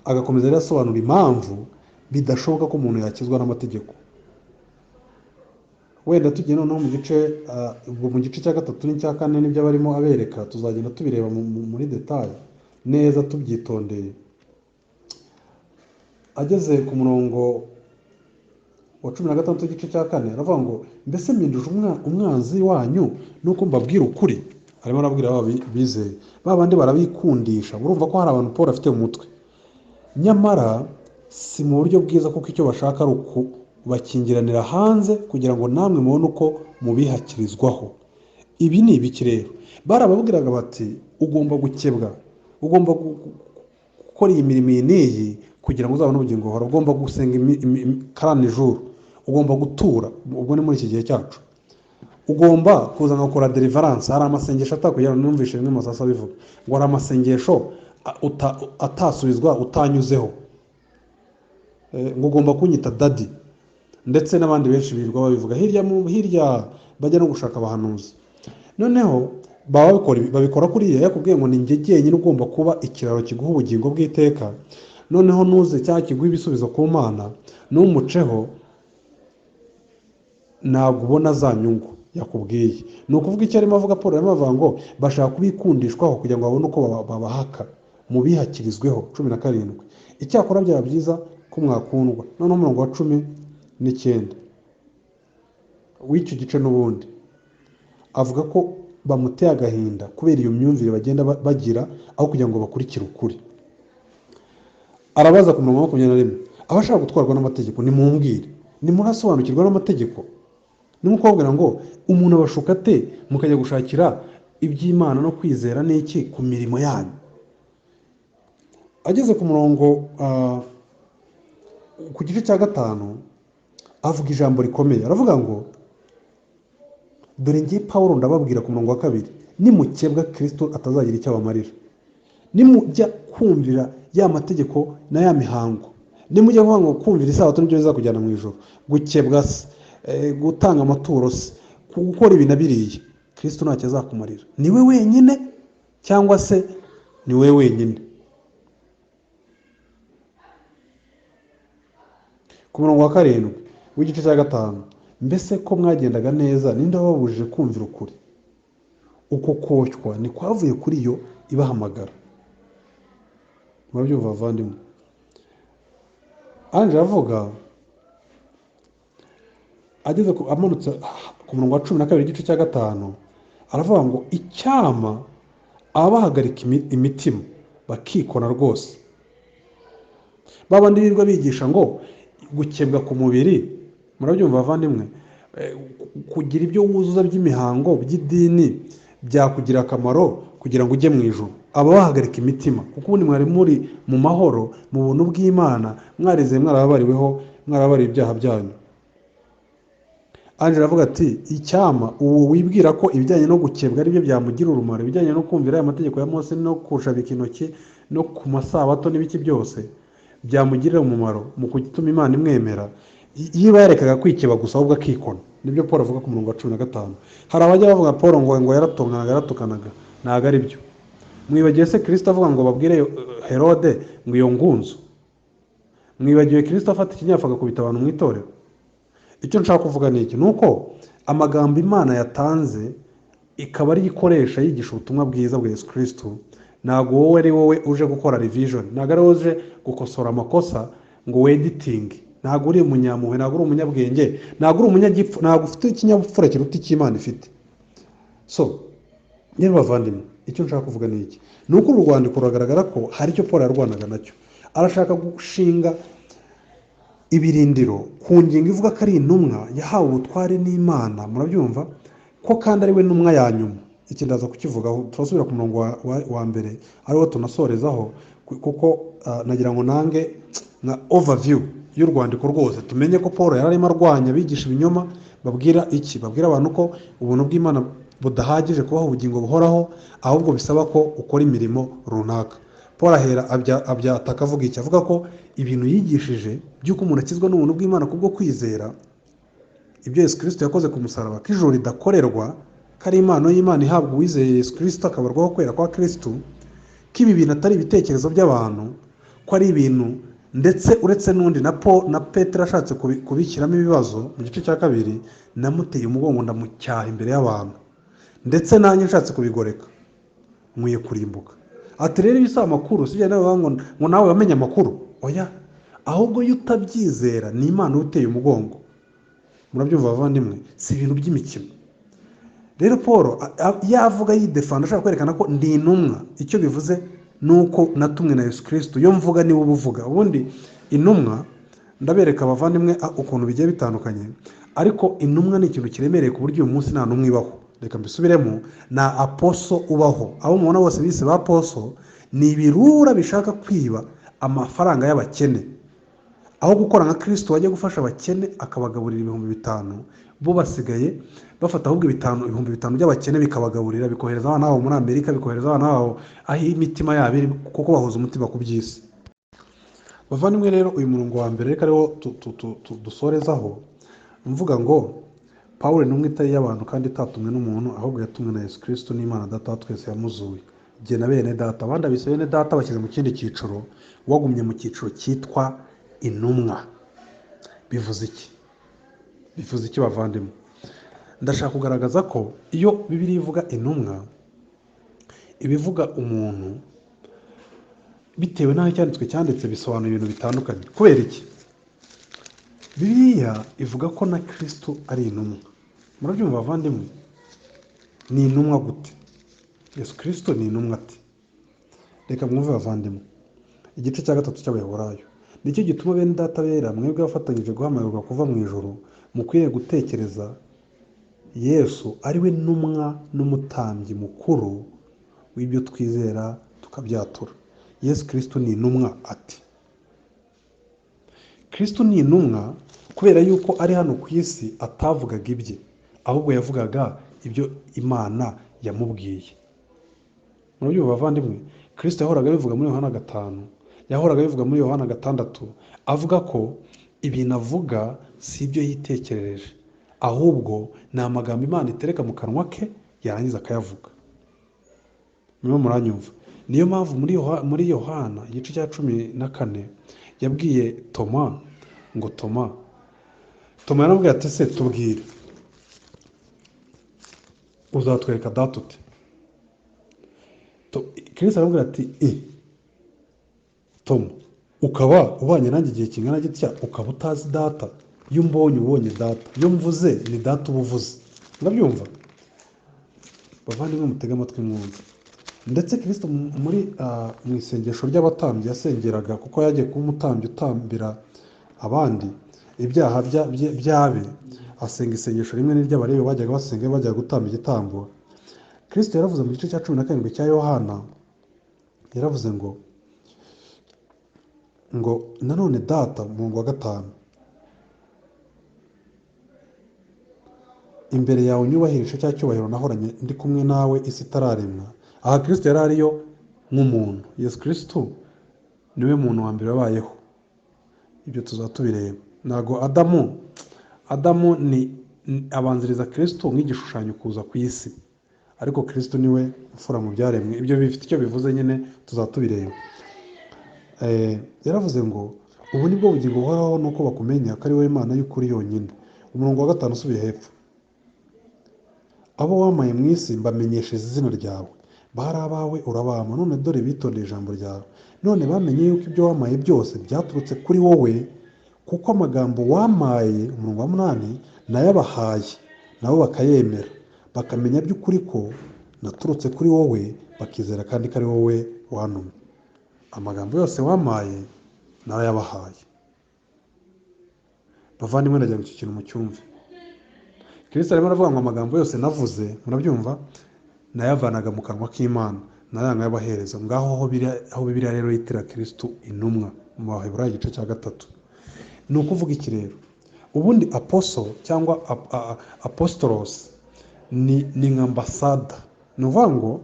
agakomeza rero asobanura impamvu bidashoboka ko umuntu yakizwa n'amategeko. Wenda tugiye noneho mu gice cya gatatu n'icya kane n'ibyo barimo abereka, tuzagenda tubireba muri detaye neza tubyitondeye. Ageze ku murongo wa 16 w'igice cya kane aravuga ngo mbese mpinduje umwanzi wanyu nuko mbabwira ukuri. Arimo arabwira aba bizeye, babandi barabikundisha. Urumva ko hari abantu Paul afite mu mutwe, nyamara si mu buryo bwiza, kuko icyo bashaka ari ukubakingiranira hanze kugira ngo namwe mubone uko mubihakirizwaho. Ibi ni ibiki rero? Barababwiraga bati ugomba gukebwa, ugomba gukora iyi mirimo iyi n'iyi kugira ngo uzabone ubugingo buhoraho, ugomba gusenga karani ijuru, ugomba gutura, ubwo ni muri iki gihe cyacu, ugomba kuza gukora deliverance. Hari amasengesho atakugira, numvishe rimwe Masasa bivuga ngo hari amasengesho atasubizwa utanyuzeho, ngo ugomba kunyita dadi, ndetse n'abandi benshi birirwa babivuga hirya bajya no gushaka abahanuzi. Noneho babikora kuriya, yakubwiye ngo ni njye jyenyine ugomba kuba ikiraro kiguha ubugingo bw'iteka, noneho nuze cyangwa kiguha ibisubizo ku Mana, n'umuceho ntabwo ubona za nyungu yakubwiye. Ni ukuvuga icyo arimo avuga Paul, arimo avuga ngo bashaka kubikundishwaho kugira ngo babone uko babahaka mubihakirizweho. 17 icyakora byaba byiza ko mwakundwa. Noneho umurongo wa 19 w'icyo gice n'ubundi avuga ko bamuteye agahinda kubera iyo myumvire bagenda bagira, aho kugira ngo bakurikire ukuri. Arabaza ku murongo wa 21, abashaka gutwarwa n'amategeko nimumbwire, nimurasobanukirwa n'amategeko. Ni nko kubabwira ngo umuntu abashuka ate mukajya gushakira iby'Imana no kwizera n'iki ku mirimo yanyu. Ageze ku murongo ku gice cya 5 avuga ijambo rikomeye, aravuga ngo dore ngiye Pawulo ndababwira ku murongo wa 2, nimukebwa Kristo atazagira icyo abamarira. Nimujya kumvira ya mategeko na ya mihango, nimujya kuvuga ngo kumvira isabato nibyo bizakujyana mu ijoro, gukebwa se, gutanga amaturo se, gukora ibi na biriya, Kristo ntacyo azakumarira. Niwe wenyine cyangwa se niwe wenyine. Ku murongo wa 7 w'igice cya 5, mbese ko mwagendaga neza ninde wababujije kumvira ukuri? Uko koshywa ni kwavuye kuri yo ibahamagara. Murabyumva bavandimwe? Anje avuga ageze amanutse ku murongo wa 12 w'igice cya 5 aravuga ngo icyama abahagarika imitima bakikona rwose. Babandi birirwa bigisha ngo gukebwa ku mubiri, murabyumva bavandimwe, kugira ibyo wuzuza by'imihango by'idini byakugira akamaro kugira ngo ujye mu ijuru. Aba bahagarika imitima, kuko ubundi mwari muri mu mahoro mu buntu bw'Imana, mwareze mwarababariwe ibyaha byanyu. Anje aravuga ati icyama uwo wibwira ko ibijyanye no gukebwa ari byo byamugira urumaro, ibijyanye no kumvira aya mategeko ya Mose no kushabika intoki no ku masabato n'ibiki byose byamugirira umumaro mu gutuma Imana imwemera, yiba yarekaga kwikeba gusa ahubwo akikona. Nibyo Paul avuga ku murongo wa 15. Hari abajya bavuga Paul ngo yaratukanaga, ntabwo ari byo. Mwibagiwe se Kristo avuga ngo babwire Herode ngo iyo ngunzu? Mwibagiwe Kristo afata ikinyafu agakubita abantu mu itorero? Icyo nshaka kuvuga ni iki, nuko amagambo Imana yatanze ikaba ari ikoresha yigisha ubutumwa bwiza bwa Yesu Kristo. Ntabwo wowe ari wowe uje gukora revision, ntabwo ari wowe uje gukosora amakosa ngo wediting. Ntabwo uri umunyampuhwe, ntabwo uri umunyabwenge, ntabwo uri umunyagipfu, ntabwo ufite ikinyabupfura kiruta icy'Imana ifite. So nyine bavandimwe, icyo nshaka kuvuga ni iki, nuko uru rwandiko ruragaragara ko hari icyo Paul yarwanaga nacyo. Arashaka gushinga ibirindiro ku ngingo ivuga ko ari intumwa yahawe ubutware n'Imana, murabyumva ko kandi ari we ntumwa ya nyuma. Iki ndaza kukivugaho, turasubira ku murongo wa mbere ariwo tunasorezaho, kuko nagira ngo nange nka overview y'urwandiko rwose tumenye ko Paul yari arimo arwanya bigisha ibinyoma babwira abantu ko ubuntu bw'Imana budahagije kubaho ubugingo buhoraho, ahubwo bisaba ko ukora imirimo runaka. Paul ahera abyataka avuga iki, avuga ko ibintu yigishije by'uko umuntu akizwa n'ubuntu bw'Imana kubwo kwizera ibyo Yesu Kristo yakoze ku musaraba, ko ijuru ridakorerwa, ko ari impano y'Imana ihabwa uwizeye Yesu Kristo akabarwaho kwera kwa Kristo, ko ibi bintu atari ibitekerezo by'abantu, ko ari ibintu ndetse uretse n'undi na Petero ashatse kubishyiramo ibibazo mu gice cya kabiri, namuteye umugongo ndamucyaha imbere y'abantu, ndetse nanjye nshatse kubigoreka nkwiye kurimbuka. Ati rero ibi si amakuru, sijya nawe ngo nawe wamenye amakuru, oya, ahubwo iyo utabyizera ni Imana uteye umugongo. Murabyumva bavandimwe, si ibintu by'imikino. Rero Paul yavuga yidefanda ashaka kwerekana ko ndi intumwa, icyo bivuze nuko natumwe na Yesu Kristo. Iyo mvuga niwe ubuvuga. Ubundi intumwa ndabereka abavandimwe ukuntu bigiye bitandukanye, ariko intumwa ni ikintu kiremereye ku buryo uyu munsi nta numwe ibaho. Reka mbisubiremo, na aposo ubaho. Abo mubona bose bise ba aposo ni ibirura bishaka kwiba amafaranga y'abakene. Aho gukora nka Kristo wajya gufasha abakene akabagaburira 5,000, bo basigaye bafata ahubwo 5,000 by'abakene bikabagaburira, bikohereza abana babo muri Amerika, bikohereza abana babo aho imitima yabo iri, kuko bahuza umutima ku by'isi. Bavandimwe rero, uyu murongo wa mbere reka rero dusorezaho mvuga ngo Pawulo n'umwe itari y'abantu kandi itatumwe n'umuntu, ahubwo yatumwe na Yesu Kristo n'Imana Data twese yamuzuye. Jye na bene data, abandi abise bene data bashyize mu kindi cyiciro, wagumye mu cyiciro cyitwa intumwa. Bivuze iki? Bivuze iki bavandimwe? Ndashaka kugaragaza ko iyo Bibiliya ivuga intumwa, ibivuga umuntu bitewe n'aho cyanditse bisobanura ibintu bitandukanye. Kubera iki? Bibiliya ivuga ko na Kristo ari intumwa. Murabyumva bavandimwe? Ni intumwa gute? Yesu Kristo ni intumwa ati? Reka mwumve bavandimwe, igice cya 3 cy'Abaheburayo. Nicyo gituma bene data bera, mwebwe bafatanyije guhamagarwa kuva mu ijuru, mukwiriye gutekereza Yesu ari we ntumwa n'umutambyi mukuru w'ibyo twizera tukabyatura. Yesu Kristo ni intumwa ati? Kristo ni intumwa kubera yuko ari hano ku isi atavugaga ibye, ahubwo yavugaga ibyo Imana yamubwiye. Murabyumva bavandimwe? Kristo yahoraga bivuga muri Yohana 5, yahoraga bivuga muri Yohana 6, avuga ko ibintu avuga si ibyo yitekerereje, ahubwo ni amagambo Imana itereka mu kanwa ke yarangiza akayavuga. Mwe muranyumva? Niyo mpamvu muri Yohana igice cya 14 yabwiye Toma ngo Toma yaramubwiye ati se tubwire, uzatwereka data ute? Kristo aramubwira ati Toma, ukaba ubanye nanjye igihe kingana gitya ukaba utazi data? Iyo umbonye ubonye data, iyo mvuze ni data uba uvuze. Murabyumva bavandimwe? Mutege amatwi mwumve. Ndetse Kristo mu isengesho ry'abatambyi yasengeraga, kuko yagiye kuba umutambyi utambira abandi ibyaha byabe, asenga isengesho rimwe n'iry'Abalewi bajyaga basenga bajyaga gutamba igitambo. Kristo yaravuze mu gice cya 17 cya Yohana, yaravuze ngo nanone data, mu wa 5, imbere yawe nyubahirisha cya cyubahiro nahoranye ndi kumwe nawe isi itararemwa. Aha Kristo yari ariyo nk'umuntu. Yesu Kristo niwe muntu wa mbere wabayeho. Ibyo tuzatubireba. Nago Adamu ni abanziriza Kristo nk'igishushanyo kuza ku isi, ariko Kristo niwe ufura mu byaremwe. Ibyo bifite icyo bivuze nyine, tuzatubireba. Yaravuze ngo ubu nibwo bugingo buhoraho, nuko bakumenya ko ari wowe Imana y'ukuri yonyine. Umurongo wa 5 usubiye hepfo, abo wamaye mu isi mbamenyesheje izina ryawe, bari abawe urabama, none dore bitondeye ijambo ryawe. None bamenye yuko ibyo wamaye byose byaturutse kuri wowe, kuko amagambo wamaye, umurongo wa 8, nayabahaye, nabo bakayemera, bakamenya by'ukuri ko naturutse kuri wowe, bakizera kandi ko ari wowe wantumye. Amagambo yose wamaye narayabahaye. Bavandimwe, ndagira ngo iki kintu mucyumve. Kristo arimo aravuga ngo amagambo yose navuze, murabyumva, nayavanaga mu kanwa k'Imana, naranga yabahereza. Ngaho aho Bibiliya rero yitira Kristo intumwa mu Baheburayo igice cya 3. Ni ukuvuga iki rero? Ubundi apostle cyangwa apostolos ni nka ambasada. Ni ukuvuga ngo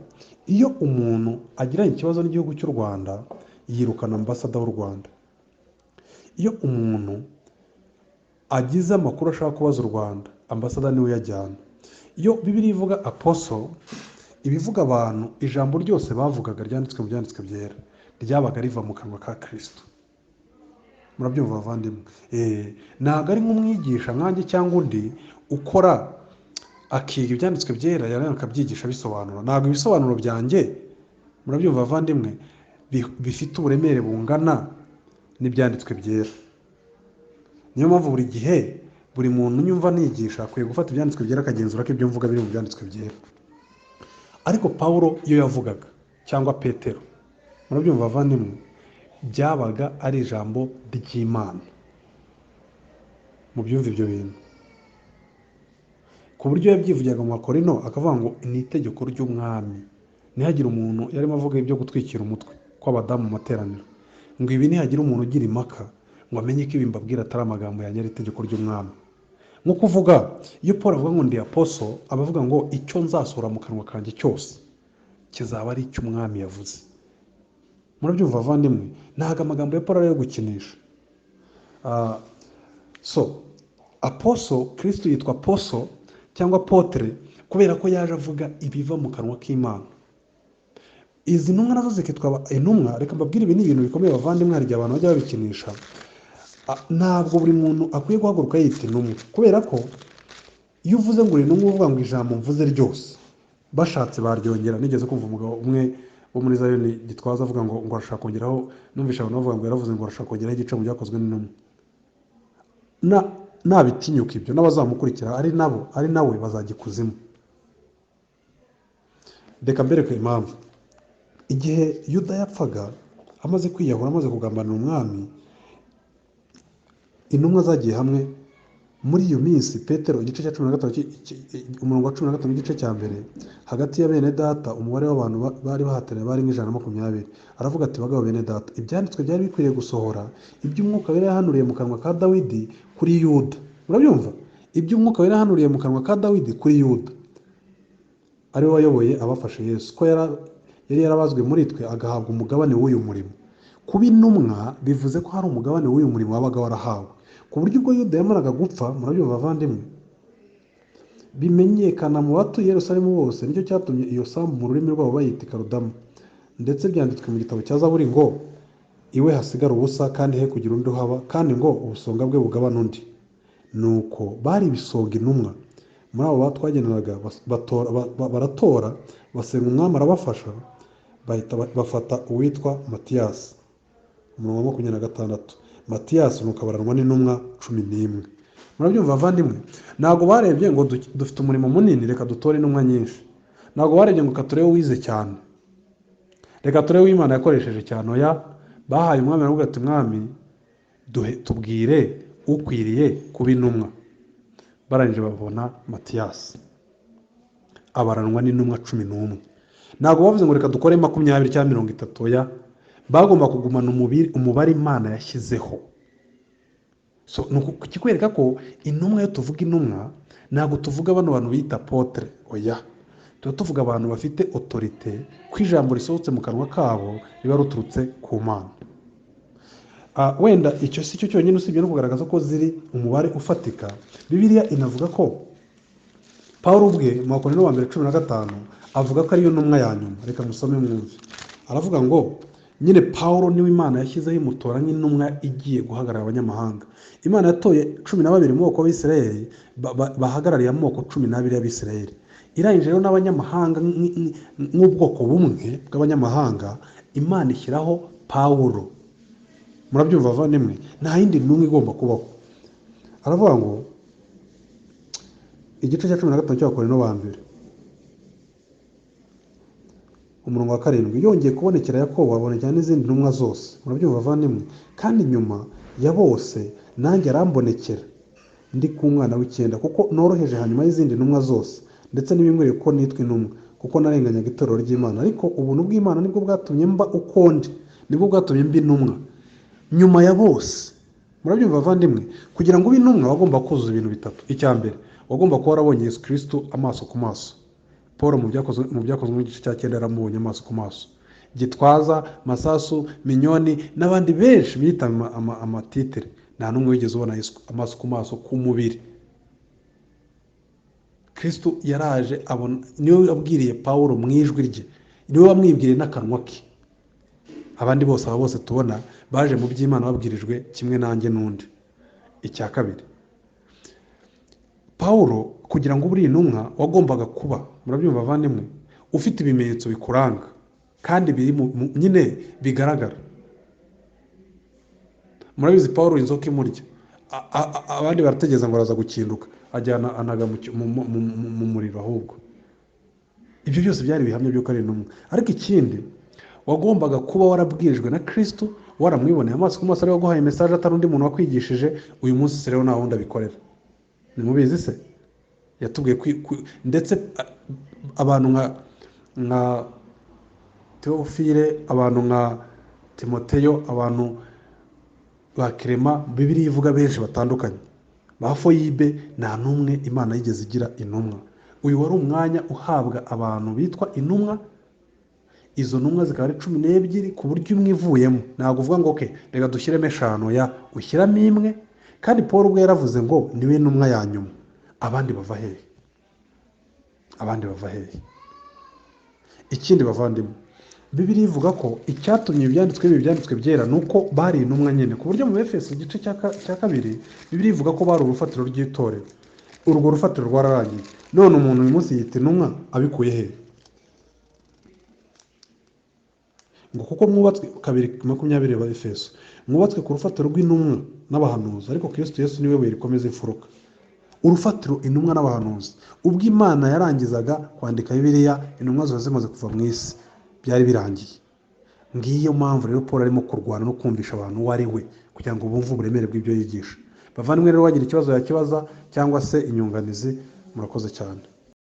iyo umuntu agiranye ikibazo n'igihugu cy'u Rwanda, yirukana ambasada w'u Rwanda. Iyo umuntu agize amakuru ashaka kubaza u Rwanda, ambasada niwe yajyana. Iyo Bibiliya ivuga apostle, ibivuga abantu ijambo ryose bavugaga ryanditswe mu byanditswe byera. ryabaga riva mu kanwa ka Kristo. Murabyumva bavandimwe? Ntabwo ari nk'umwigisha nkanjye cyangwa undi ukora akiga ibyanditswe byera yarangiza akabyigisha bisobanura. Ntabwo ibisobanuro byanjye, murabyumva bavandimwe, bifite uburemere bungana n'ibyanditswe byera. Niyo mpamvu buri gihe buri muntu unyumva nigisha akwiye gufata ibyanditswe byera akagenzura ko ibyo mvuga biri mu byanditswe byera. Ariko Pawulo iyo yavugaga cyangwa Petero, murabyumva bavandimwe, byabaga ari ijambo ry'Imana. Mubyumva ibyo bintu, ku buryo yabyivugaga mu Bakorino akavuga ngo ni itegeko ry'umwami. Ntihagire umuntu, yarimo avuga ibyo gutwikira umutwe kw'abadamu mu materaniro, ngo ibi ntihagire umuntu ugira impaka ngo amenye ko ibi mbabwira atari amagambo yanjye, ari itegeko ry'umwami. Nko kuvuga, iyo Paul avuga ngo ndi apostle, aba avuga ngo icyo nzasohora mu kanwa kanjye cyose kizaba ari icy'umwami yavuze. Murabyumva bavandimwe? Ntabwo amagambo ya Paul ari ayo gukinisha. Apostle, Kristo yitwa apostle cyangwa apotre kubera ko yaje avuga ibiva mu kanwa k'Imana. Izi ntumwa nazo zikitwa intumwa. Reka mbabwire, ibi ni ibintu bikomeye bavandimwe, hari igihe abantu bajya babikinisha. Ntabwo buri muntu akwiye guhaguruka yita intumwa, kubera ko iyo uvuze ngo uri intumwa uvuga ngo ijambo mvuze ryose, bashatse baryongera. Nigeze kumva umugabo umwe wo muri Zayoni Gitwaza avuga ngo arashaka kongeraho, numvisha abantu bavuga ngo yaravuze ngo arashaka kongeraho igice mu byakozwe n'intumwa. Nabitinyuka ibyo n'abazamukurikira ari nawe bazajya ikuzimu. Reka mbereke impamvu. Igihe Yuda yapfaga amaze kwiyahura, amaze kugambanira umwami, intumwa zagiye hamwe. Muri iyo minsi Petero igice cya 13 umurongo wa 15 n'igice cya mbere, hagati ya bene data umubare w'abantu bari bahateranye bari nk'ijana aravuga ati, bagabo bene data, ibyanditswe byari bikwiriye gusohora iby'umwuka wera yahanuriye mu kanwa ka Dawidi kuri Yuda. Murabyumva? Iby'umwuka wera yahanuriye mu kanwa ka Dawidi kuri Yuda, ari we wayoboye abafashe Yesu, ko yari yarabazwe muri twe agahabwa umugabane w'uyu murimo. Kuba intumwa bivuze ko hari umugabane w'uyu murimo wabaga warahawe, ku buryo ubwo Yuda yamaraga gupfa, murabyumva bavandimwe, bimenyekana mu batuye Yerusalemu bose. Nicyo cyatumye iyo sambu mu rurimi rwabo bayita Karudama, ndetse byanditswe mu gitabo cya Zaburi ngo iwe hasigara ubusa kandi he kugira undi uhaba, kandi ngo ubusonga bwe bugabane undi. Nuko bari ibisonga intumwa. Muri abo batwageneraga baratora, basenga umwami arabafasha, bafata uwitwa Matiyasi. Umurongo wa 26, Matiyasi nuko abaranwa n'intumwa 11. Murabyumva bavandimwe? Ntabwo barebye ngo dufite umurimo munini reka dutore intumwa nyinshi. Ntabwo barebye ngo katurebe wize cyane, reka turebe Imana yakoresheje cyane. Oya, bahaye umwami aravuga ati, mwami tubwire ukwiriye kuba intumwa. Barangije babona Matiyasi abaranwa n'intumwa 11. Ntabwo bavuze ngo reka dukore 20 cyangwa 30. Oya, bagomba kugumana umubare Imana yashyizeho. Kikwereka ko intumwa, yo tuvuga intumwa, ntabwo tuvuga bano bantu bita apotre. Oya, tuvuga abantu bafite autorite, ko ijambo risohotse mu kanwa kabo riba ruturutse ku Mana. Wenda icyo si cyo cyonyine, usibye no kugaragaza ko ziri umubare ufatika. Bibiliya inavuga ko Pawulo ubwe mu Bakorino wa mbere 15 avuga ko ariyo ntumwa ya nyuma. Reka musome mwumve. Aravuga ngo nyine Pawulo niwe Imana yashyizeho imutora nk'intumwa igiye guhagarara abanyamahanga. Imana yatoye 12 mu bwoko b'Isirayeli bahagarariye amoko 12 y'Abisirayeli. Irangije rero n'abanyamahanga nk'ubwoko bumwe bw'abanyamahanga, Imana ishyiraho Pawulo. Murabyumva bavandimwe? Nta yindi ntumwa igomba kubaho. Aravuga ngo igice cya 15 cy'Abakorino wa mbere umurongo wa 7, yongeye kubonekera Yakobo abonekera n'izindi ntumwa zose. Murabyumva bavandimwe? Kandi nyuma ya bose nanjye arambonekera ndi ku mwana w'icyenda, kuko noroheje hanyuma y'izindi ntumwa zose, ndetse n'ibimwiriye ko nitwa intumwa, kuko narenganyaga itorero ry'Imana. Ariko ubuntu bw'Imana nibwo bwatumye mba uko ndi, nibwo bwatumye mba intumwa nyuma ya bose. Murabyumva bavandimwe? Kugira ngo ube intumwa wagomba kuzuza ibintu bitatu. Icya mbere, wagomba kuba warabonye Yesu Kristo amaso ku maso. Paul mu byakozwe mu gice cya 9 yaramubonye amaso ku maso. Gitwaza, Masasu, Minyoni n'abandi benshi bita amatitere, nta n'umwe wigeze ubona Yesu amaso ku maso ku mubiri. Kristo yaraje abona, niwe wabwiriye Pawulo mu ijwi rye, niwe wamwibwiriye n'akanwa ke. abandi bose aba bose tubona baje mu by'Imana babwirijwe kimwe nanjye n'undi. Icya kabiri, Pawulo kugira ngo uri intumwa wagombaga kuba, murabyumva abavandimwe, ufite ibimenyetso bikuranga kandi biri nyine bigaragara. Murabizi Pawulo inzoka imurya, abandi barategereza ngo araza gukinduka, ajyana anaga mu muriro. Ahubwo ibyo byose byari bihamya by'uko ari intumwa. Ariko ikindi, wagombaga kuba warabwirijwe na Kristo, waramwiboneye amaso ku maso, ari waguhaye message atari undi muntu wakwigishije. Uyu munsi rero nta wundi abikorera. Nimubizi se? Yatubwiye ndetse abantu nka Theophile, abantu nka Timoteyo, abantu ba Clement, Bibiliya ivuga benshi batandukanye, ba Foyibe, nta n'umwe Imana yigeze igira intumwa. Uyu wari umwanya uhabwa abantu bitwa intumwa. Izo ntumwa zikaba ari 12, ku buryo imwe ivuyemo ntabwo uvuga ngo okay reka dushyiremo 5, ya ushyiramo imwe. Kandi Paul ubwo yaravuze ngo niwe ntumwa ya nyuma. Abandi bava hehe? Abandi bava hehe? Ikindi bavandimwe, Bibiliya ivuga ko icyatumye ibyanditswe byera nuko bari intumwa nyine, ku buryo mu Efeso igice cya 2 Bibiliya ivuga ko bari urufatiro ry'itorero. Urwo rufatiro rwararangiye. None umuntu uyu munsi yita intumwa abikuye hehe? Ngo kuko mwubatswe 2:20 ba Efeso, mwubatswe ku rufatiro rw'intumwa n'abahanuzi, ariko Kristo Yesu niwe buye rikomeza imfuruka. Urufatiro intumwa n'abahanuzi. Ubwo Imana yarangizaga kwandika Bibiliya, intumwa zose zimaze kuva mu isi, byari birangiye. Ngiyo mpamvu rero Paul arimo kurwana no kumvisha abantu uwo ari we, kugira ngo bumve uburemere bw'ibyo yigisha. Bavandimwe rero, wagira ikibazo yakibaza cyangwa se inyunganizi, murakoze cyane.